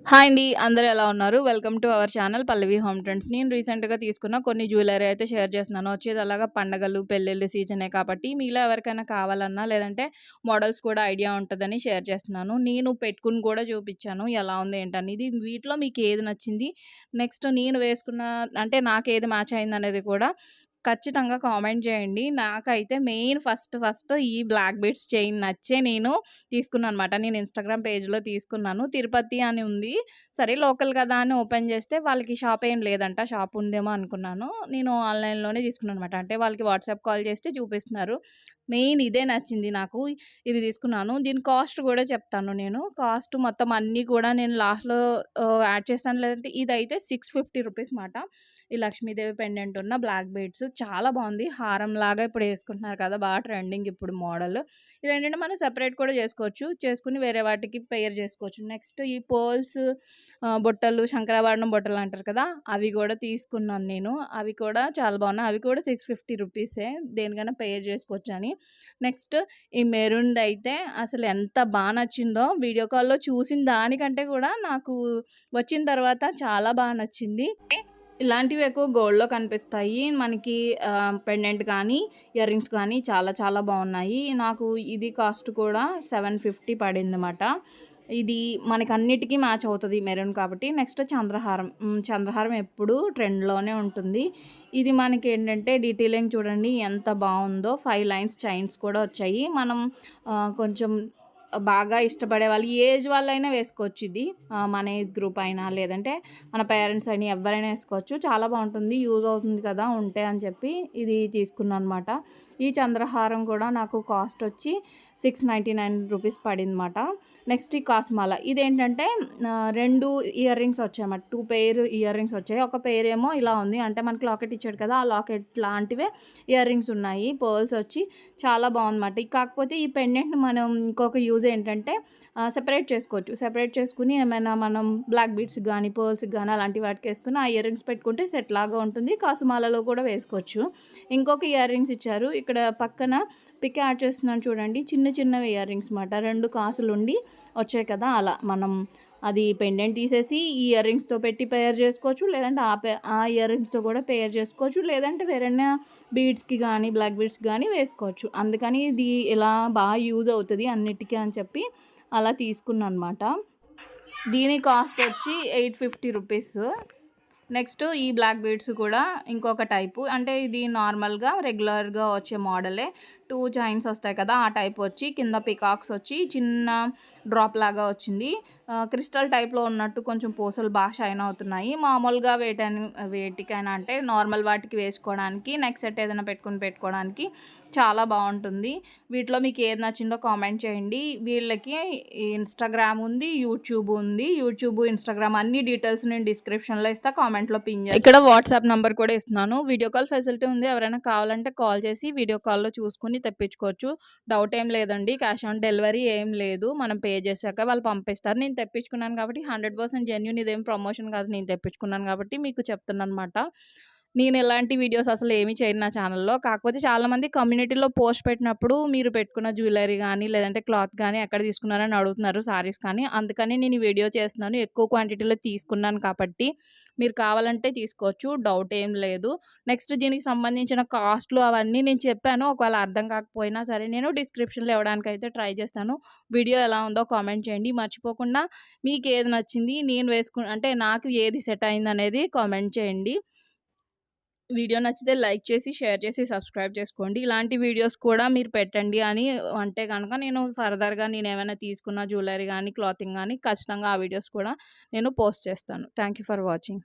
Hi అండి. అందరూ ఎలా ఉన్నారు? Welcome to our channel Pallavi home trends. నేను రీసెంట్‌గా తీసుకున్న కొన్ని జ్యువెలరీ అయితే షేర్ చేస్తున్నాను. వచ్చేది అలాగా పండగలు, పెళ్ళిళ్ళ సీజనే కాబట్టి మీలో ఎవరికైనా కావాలన్నా లేదంటే మోడల్స్ కూడా ఐడియా ఉంటదని షేర్ చేస్తున్నాను. నేను పెట్టుకొని కూడా చూపిచ్చాను. ఎలా ఉంది ఏంటనేది. వీటిలో మీకు ఏది నచ్చింది? నెక్స్ట్ నేను వేసుకున్న అంటే నాకేది మ్యాచ్ అయిందనేది కూడా ఖచ్చితంగా కామెంట్ చేయండి. నాకైతే మెయిన్ ఫస్ట్ ఈ బ్లాక్ బీడ్స్ చైన్ నచ్చే నేను తీసుకున్నాననమాట. నేను ఇన్‌స్టాగ్రామ్ పేజ్‌లో తీసుకున్నాను. తిరుపతి అని ఉంది. సరే లోకల్ కదా అని ఓపెన్ చేస్తే వాళ్ళకి షాప్ ఏం లేదంట. షాప్ ఉందేమో అనుకున్నాను. నేను ఆన్‌లైన్‌లోనే తీసుకున్నాననమాట. అంటే వాళ్ళకి వాట్సాప్ కాల్ చేస్తే చూపిస్తున్నారు. మెయిన్ ఇదే నచ్చింది నాకు. ఇది తీసుకున్నాను. దీని కాస్ట్ కూడా చెప్తాను నేను. కాస్ట్ మొత్తం అన్నీ కూడా నేను లాస్ట్‌లో యాడ్ చేస్తాను. లేదంటే ఇదైతే ₹650 మాట. ఈ లక్ష్మీదేవి పెండెంట్ ఉన్న బ్లాక్ బీడ్స్ చాలా బాగుంది. హారంలాగా ఇప్పుడు వేసుకుంటున్నారు కదా! బాగా ట్రెండింగ్ ఇప్పుడు మోడల్. ఇదేంటంటే మనం సెపరేట్ కూడా చేసుకోవచ్చు. చేసుకొని వేరే వాటికి పెయిర్ చేసుకోవచ్చు. నెక్స్ట్ ఈ పర్ల్స్ బుట్టలు, శంకరాభరణం బుట్టలు అంటారు కదా! అవి కూడా తీసుకున్నాను నేను. అవి కూడా చాలా బాగున్నాయి. అవి కూడా ₹650 దేనికైనా పెయిర్ చేసుకోవచ్చని. నెక్స్ట్ ఈ మెరూన్‌దయితే అసలు ఎంత నచ్చిందో వీడియో కాల్‌లో చూసిన దానికంటే కూడా నాకు వచ్చిన తర్వాత చాలా నచ్చింది. ఇలాంటివి ఎక్కువ గోల్డ్‌లో కనిపిస్తాయి. మనకి పెండెంట్ కానీ, ఇయర్ రింగ్స్ కానీ చాలా చాలా బాగున్నాయి. నాకు ఇది కాస్ట్ కూడా 750 పడిందన్నమాట. ఇది మనకన్నిటికి మ్యాచ్ అవుతది మెరూన్ కాబట్టి. నెక్స్ట్ చంద్రహారం. చంద్రహారం ఎప్పుడూ ట్రెండ్‌లోనే ఉంటుంది. ఇది మనకేంటంటే డీటెయిలింగ్ చూడండి ఎంత బావుందో. 5 లైన్స్ చైన్స్ కూడా వచ్చాయి. మనం కొంచెం బాగా ఇష్టపడే వాళ్ళు ఏ ఏజ్ వాళ్ళైనా వేసుకోవచ్చు ఇది. మన ఏజ్ గ్రూప్ అయినా లేదంటే మన పేరెంట్స్ అయినా ఎవ్వరైనా వేసుకోవచ్చు. చాలా బాగుంటుంది. యూజ్ అవుతుంది కదా ఉంటే అని చెప్పి ఇది తీసుకున్నాను అనమాట. ఈ చంద్రహారం కూడా నాకు కాస్ట్ వచ్చి ₹699 పడిందన్నమాట. నెక్స్ట్ ఈ కాసుమాల. ఇదేంటంటే 2 ఇయర్ రింగ్స్ వచ్చాయన్నమాట. 2 పెయిర్ ఇయర్ రింగ్స్ వచ్చాయి. ఒక పెయిర్ ఏమో ఇలా ఉంది. అంటే మనకి లాకెట్ ఇచ్చాడు కదా! ఆ లాకెట్ లాంటివే ఇయర్ రింగ్స్ ఉన్నాయి. పర్ల్స్ వచ్చి చాలా బాగుందన్నమాట. కాకపోతే ఈ పెండెంట్‌ని మనం ఇంకొక యూజ్ ఏంటంటే సెపరేట్ చేసుకోవచ్చు. సెపరేట్ చేసుకొని ఏమైనా మనం బ్లాక్ బీడ్స్‌కి గానీ, పర్ల్స్‌కి గానీ అలాంటి వాటికి వేసుకొని ఆ ఇయర్ రింగ్స్ పెట్టుకుంటే సెట్ లాగా ఉంటుంది. కాసుమాలలో కూడా వేసుకోవచ్చు. ఇంకొక ఇయర్ రింగ్స్ ఇచ్చారు. ఇక్కడ పక్కన పిక్ యాడ్ చేస్తున్నాను చూడండి. చిన్న చిన్నవి ఇయర్ రింగ్స్ మాట. 2 కాసులుండి వచ్చాయి కదా! అలా మనం అది పెండెంట్ తీసేసి ఈ ఇయర్ రింగ్స్‌తో పెట్టి పెయిర్ చేసుకోవచ్చు. లేదంటే ఆ ఇయర్ రింగ్స్‌తో కూడా పెయిర్ చేసుకోవచ్చు. లేదంటే వేరేనా బీడ్స్‌కి గానీ, బ్లాక్ బీడ్స్‌కి గానీ వేసుకోవచ్చు. అందుకని ఇది ఇలా యూజ్ అవుతది అన్నిటికి అని చెప్పి అలా తీసుకున్నానన్నమాట. దీని కాస్ట్ వచ్చి ₹850. నెక్స్ట్ ఈ బ్లాక్ బీడ్స్ కూడా ఇంకొక టైపు. అంటే ఇది నార్మల్‌గా రెగ్యులర్‌గా వచ్చే మోడలే. 2 చైన్స్ వస్తాయి కదా! ఆ టైప్ వచ్చి కింద పికాక్స్ వచ్చి చిన్న డ్రాప్ లాగా వచ్చింది. క్రిస్టల్ టైప్‌లో ఉన్నట్టు కొంచెం పూసలు బాగా షైన్ అవుతున్నాయి. మామూలుగా వేటికైనా అంటే నార్మల్ వాటికి వేసుకోవడానికి నెక్ సెట్ ఏదైనా పెట్టుకోవడానికి చాలా బాగుంటుంది. వీటిలో మీకు ఏది నచ్చిందో కామెంట్ చేయండి. వీళ్ళకి ఇన్‌స్టాగ్రామ్ ఉంది, యూట్యూబ్ ఉంది. యూట్యూబ్, ఇన్‌స్టాగ్రామ్ అన్ని డీటెయిల్స్ నేను డిస్క్రిప్షన్‌లో ఇస్తా. కామెంట్‌లో పిన్ చేస్తా. ఇక్కడ వాట్సాప్ నంబర్ కూడా ఇస్తున్నాను. వీడియో కాల్ ఫెసిలిటీ ఉంది. ఎవరైనా కావాలంటే కాల్ చేసి వీడియో కాల్‌లో చూసుకొని తెప్పించుకోవచ్చు. డౌట్ ఏం లేదండి. క్యాష్ ఆన్ డెలివరీ ఏం లేదు. మనం పే చేశాక వాళ్ళు పంపిస్తారు. నేను తెప్పించుకున్నాను కాబట్టి 100% జెన్యూన్. ఇదేం ప్రమోషన్ కాదు. నేను తెప్పించుకున్నాను కాబట్టి మీకు చెప్తున్నానన్నమాట. నేను ఇలాంటి వీడియోస్ అసలు ఏమీ చేయను నా ఛానల్‌లో. కాకపోతే చాలామంది కమ్యూనిటీలో పోస్ట్ పెట్టినప్పుడు మీరు పెట్టుకున్న జ్యువెలరీ గానీ, లేదంటే క్లాత్ గానీ ఎక్కడ తీసుకున్నారని అడుగుతున్నారు సారీస్ కానీ. అందుకని నేను ఈ వీడియో చేస్తున్నాను. ఎక్కువ క్వాంటిటీలో తీసుకున్నాను కాబట్టి మీరు కావాలంటే తీసుకోవచ్చు. డౌట్ ఏం లేదు. నెక్స్ట్ దీనికి సంబంధించిన కాస్ట్‌లు అవన్నీ నేను చెప్పాను. ఒకవేళ అర్థం కాకపోయినా సరే నేను డిస్క్రిప్షన్‌లో ఇవ్వడానికైతే ట్రై చేస్తాను. వీడియో ఎలా ఉందో కామెంట్ చేయండి. మర్చిపోకుండా మీకేది నచ్చింది, నేను అంటే నాకు ఏది సెట్ అయిందనేది కామెంట్ చేయండి. వీడియో నచ్చితే లైక్ చేసి, షేర్ చేసి, సబ్స్క్రైబ్ చేసుకోండి. ఇలాంటి వీడియోస్ కూడా మీరు పెట్టండి అని అంటే గనక నేను ఫర్దర్‌గా నేనేమైనా తీసుకున్న జ్యువెలరీ గానీ, క్లాతింగ్ గానీ ఖచ్చితంగా ఆ వీడియోస్ కూడా నేను పోస్ట్ చేస్తాను. Thank you for watching.